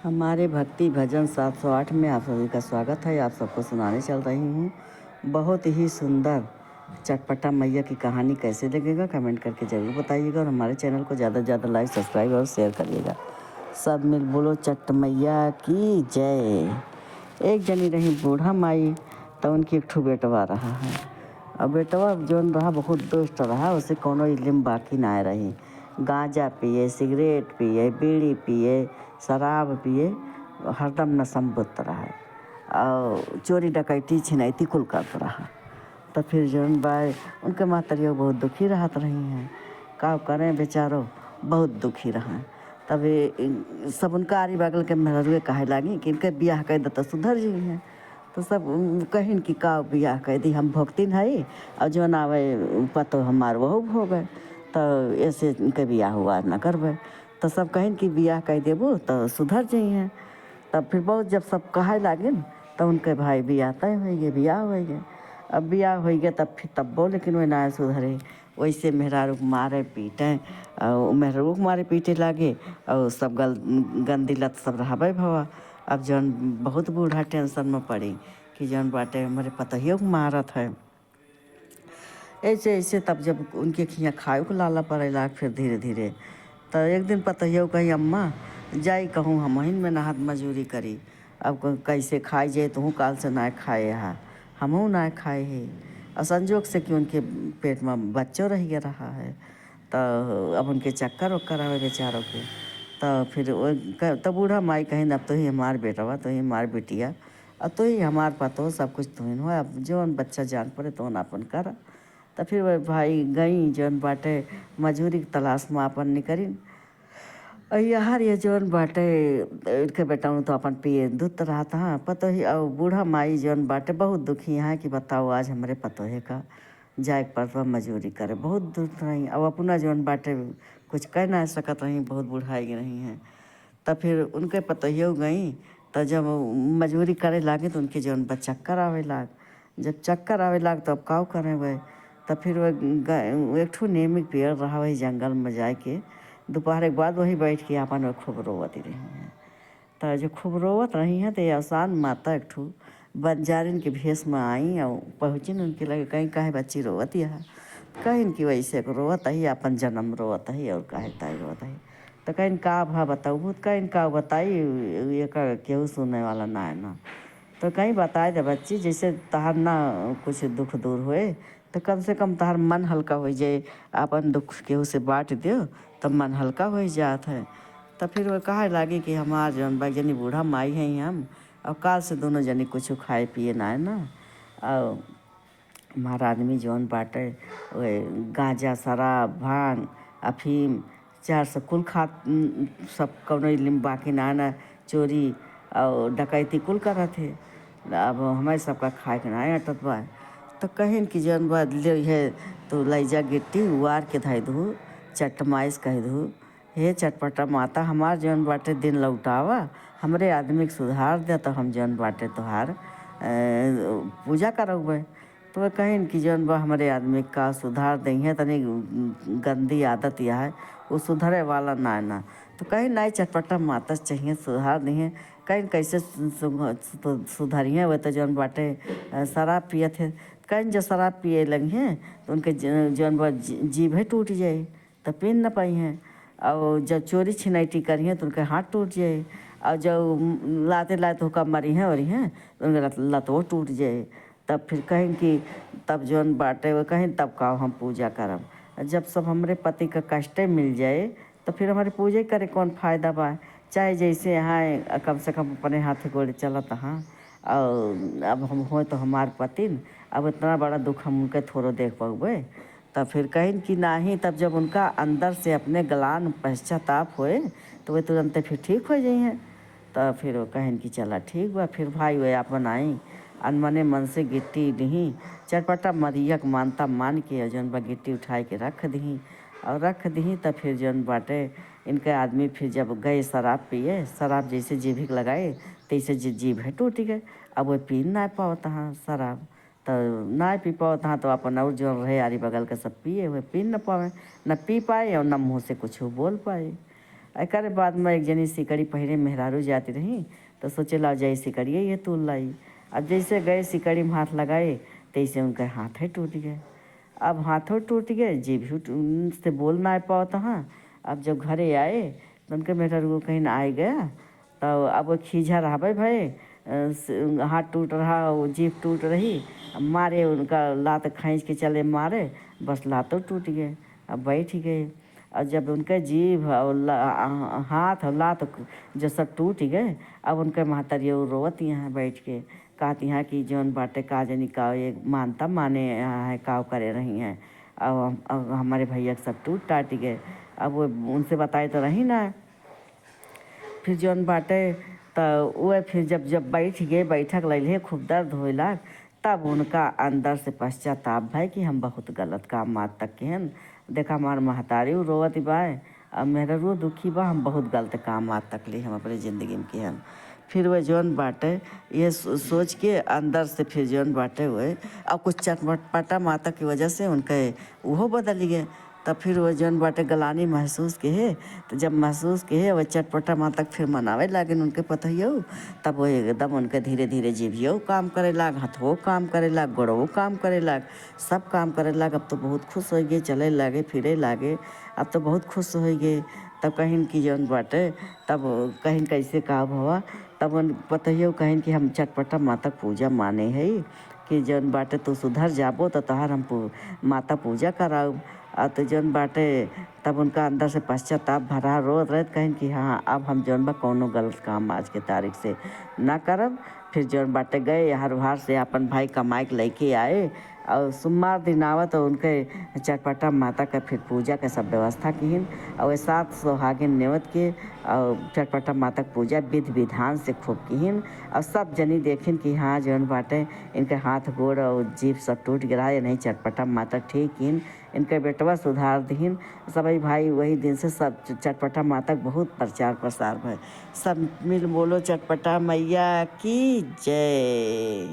हमारे भक्ति भजन 708 में आप सभी का स्वागत है। आप सबको सुनाने चल रही हूँ बहुत ही सुंदर चटपटा मैया की कहानी। कैसे लगेगा कमेंट करके ज़रूर बताइएगा और हमारे चैनल को ज़्यादा से ज़्यादा लाइक सब्सक्राइब और शेयर करिएगा। सब मिल बोलो चट मैया की जय। एक जनी रही बूढ़ा माई तो उनकी एक ठू बेटवा रहा है। अब बेटवा जौन रहा बहुत दुष्ट रहा, उसे कोनो इल्म बाकी ना रही। गांजा पिए, सिगरेट पिए, बीड़ी पिए, शराब पिए, हरदम नशमबुत रहा और चोरी डकैती छिनैती कुल करत रहा। तो फिर जौन बाय उनके महतरिया बहुत दुखी रहत रही हैं। का करें बेचारो, बहुत दुखी रहा। तब सब उनका आरी बगल के मेहरुए कहे लागी कि इनके बियाह कर दे तो सुधर जी हैं। तो सब कहिन कि का बियाह कर दी, हम भोगतीन है और जो आवे पतो हमार वह हो गए, तो ऐसे इनके बियाह हुआ न करबे। तो सब कहिन कि बियाह कर देबो तो सुधर जाइ हैं। तब फिर बहुत जब सब कहे लागिन तो उनके भाई बियाह तय हो गए, बियाह हो गए। अब बियाह हो गया तब फिर तब्बो लेकिन वे ना सुधरे। वैसे मेहरारू मारे पीटे और मेहरारू मारे पीटे लागे और सब गंदी लत सब रहबे भवा। अब जौन बहुत बूढ़ा टेंशन में पड़ी कि जौन बाटे हमारे पतहियों को मारत है। ऐसे ऐसे तब जब उनके खियाँ खाए को लाला पड़े लाग फिर धीरे धीरे तो एक दिन पतहियों कही अम्मा जाई कहूँ हमहिन में नहात मजूरी करी। अब कैसे खाए जाए तो काल से ना खाए हा, हमहू ना खाए है। और संजोग से कि उनके पेट में बच्चों रह गया रहा है। तो अब उनके चक्कर वक्कर आवे बेचारों के। तो फिर तो बूढ़ा माई कहीं अब तो ही हमार बेटवा, तो ही हमार बेटिया, अब तो ही हमार पतो सब कुछ तुहिन हो। अब जौन बच्चा जान पड़े तो अपन कर। तो फिर वह भाई गई जौन बाटे मजूरी की तलाश में अपन निकरिन। यार ये जौन बाटे इनके बेटा तो अपन पिए दूध रहा था पतो ही। और बूढ़ा माई जौन बाटे बहुत दुखी है कि बताओ आज हमारे पतो है का जाए पर मजूरी करे, बहुत दुख रही। अब अपना जौन बाटे कुछ कह ना सकत रही, बहुत बुढ़ाई रही हैं। तब फिर उनके पतोहियो गई तो जब मजूरी करे लागे तो उनके जौन चक्कर आवे लाग। जब चक्कर आवे लाग तो अब काव करें वह। तब फिर वह एक ठू नीमिक पेड़ रहा वही जंगल में जाए के दोपहर के बाद वही बैठ के अपन खूब रोवती रही हैं। तो जो खूब रोवत रही हैं तो ये आसान माता एक ठू बंजारिन के भेष में आई और पहुँचिन उनके लगे कहीं कहे बच्ची रोवत है। कहीं कि वैसे रोवत ही अपन जन्म रोवत ही और कहे तय रोवत ही। तो कहीं का भा बताऊ भूत कहीं का बताई ये केहू सुनने वाला ना है ना। तो कहीं बताए दे बच्ची जैसे तहार ना कुछ दुख दूर हुए तो कम से कम तहार मन हल्का हो जाए। अपन दुख केहू से बांट दो तब मन हल्का हो जात है। तो फिर वो कहे लागी कि हमार जौन बा जनी बूढ़ा माई हैं हम और काल से दोनों जनी कुछ खाए पिए ना है ना। और हमारा आदमी जौन बाटे वे गांजा शराब भांग अफीम चार से कुल खात सब कौनो इल्म बाकी ना चोरी और डकैती कुल करत थे। अब हमारे सबका खाए के ना अटत बा। तो कहिन कि जौन बात ले है तो लैजा गिट्टी उवार के धाई दू चटमाइस कह दू, हे चटपटा माता हमार जौन बाटे दिन लौटावा, हमरे आदमी के सुधार दे तो हम जौन बाटे तोहार पूजा करौबे। तो वह कहिन कि जौन बा हमारे आदमी का सुधार दें है तनी गंदी आदत यह है वो सुधरे वाला ना। तो कहीं नहीं चटपटा माता चाहिए सुधार दी है। कहीं कैसे सुधरिए वह तो जौन बाटे शराब पिए थे। कहीं जो शराब पिए लगी हैं तो उनके जौन बा जीभ टूट जाए तो पीन न पाई हैं। और जब चोरी छिनैती करी हैं तो उनके हाथ टूट जाए। और जब लाते लाते होकर मरी हैं और हैं तो उनके लत वो टूट जाए। तब फिर कहें कि तब जौन बाटे वो कहें तब का हम पूजा करब। जब सब हमरे पति का कष्टे मिल जाए तो फिर हमारे पूजा करे कौन फ़ायदा बा। चाहे जैसे यहाँ कम से कम अपने हाथ गोड़े चलत हाँ। और अब हम हो तो हमार पति अब इतना बड़ा दुख हम उनके थोड़ो देख पाओगे। तब फिर कहीं कि नहीं, तब जब उनका अंदर से अपने गलान पश्चाताप होए तो वे तुरंत फिर ठीक हो जाइए। तो फिर वो कहें कि चला ठीक बा। फिर भाई वे अपन आई अनमने मन से गिट्टी दी चटपटा मरियक मानता मान के जौन बा गिट्टी उठाए के रख दी और रख दी। तब फिर जौन बाटे इनके आदमी फिर जब गए शराब पिए, शराब जैसे जीभिक लगाए तैसे जीभ टूट गए। अब वो पी ना पाता हाँ शराब, तो ना पी पाता हाँ तो अपन और जो रहे आरी बगल के सब पिए हुए पी न पाए, न पी पाए और न मुँह से कुछ बोल पाए। एकरे बाद में एक जनी सिकड़ी पहिरे मेहरारू जाती रही तो सोचे ला जाए सिकड़िए ये तूल लाई। अब जैसे गए सिकड़ी में हाथ लगाए तैसे उनके हाथ ही टूट गए। अब हाथों टूट गए, जीभ से बोल ना पाओ तहाँ। अब जब घरे आए तो उनके मेहरारू को कहीं ना आए गया तो अब वो खींचा रहा भाई हाथ टूट रहा, वो जीभ टूट रही। अब मारे उनका लात खींच के चले मारे, बस लातों टूट गए। अब बैठ गए और जब उनके जीभ और हाथ और लात जो सब टूट गए, अब उनके महतारी रोवत यहाँ बैठ के कहती हैं कि जौन बाटे का जनी का ये मानता माने यहाँ है काव करे रही हैं। अब हमारे भैया सब टूट टाट गए। अब वो उनसे बताए तो रही ना। फिर जौन बाटे तो वो फिर जब बैठ गए, बैठक ले खूब दर्द होइला, तब उनका अंदर से पश्चाताप भाई कि हम बहुत गलत काम आज तक के हन। देखा हमार महतारी रोवत बाय, अब मेरा रो दुखी बा, हम बहुत गलत काम आज तक ले हम अपने ज़िंदगी में के हन। फिर वह जौन बाटे ये सोच के अंदर से फिर जौन बाटे हुए अब कुछ चटपटा माता की वजह से उनके वो बदल गए। तब फिर वो जौन बाटे गलानी महसूस के है, तो जब महसूस के है वह चटपटा माँ तक फिर मनावे लागे उनके पतइयो। तब वो एकदम उनके धीरे धीरे जीभियो काम करे लाग, हाथों काम करे लाग, गोड़ों काम करे लाग, सब काम करे लाग। अब तो बहुत खुश हो गए, चले लागे फिरे लागे, अब तो बहुत खुश हो गए। तब कहीं की जौन बाटे तब कहीं कैसे का हुआ, तब पतइयो कहीं कि हम चटपटा माता पूजा माने है कि जौन बाटे तू सुधर जाबो तो तहार हम माता पूजा कराऊ। तो जौन बाटे तब उनका अंदर से पश्चाताप भरा रोत रहत कहीं कि हाँ अब हम जौन बा कौनो गलत काम आज के तारीख से ना करब। फिर जौन बाटे गए हर बार से अपन भाई कमाए के लेके आए और सोमवार दिन आवत तो उनके चटपटा माता का फिर पूजा के सब व्यवस्था किन और साथ सुहागिन नेवत के और चटपटा माता का पूजा विधि विधान से खूब किन। और सब जनी देखिन कि हाँ जौन बाटे इनके हाथ गोड़ और जीभ सब टूट गिरा या नहीं, चटपटा माता ठीक किन, इनके बेटवा सुधार दीन। सभी भाई वही दिन से सब चटपटा माता का बहुत प्रचार प्रसार है। सब मिल बोलो चटपटा मैया की जय।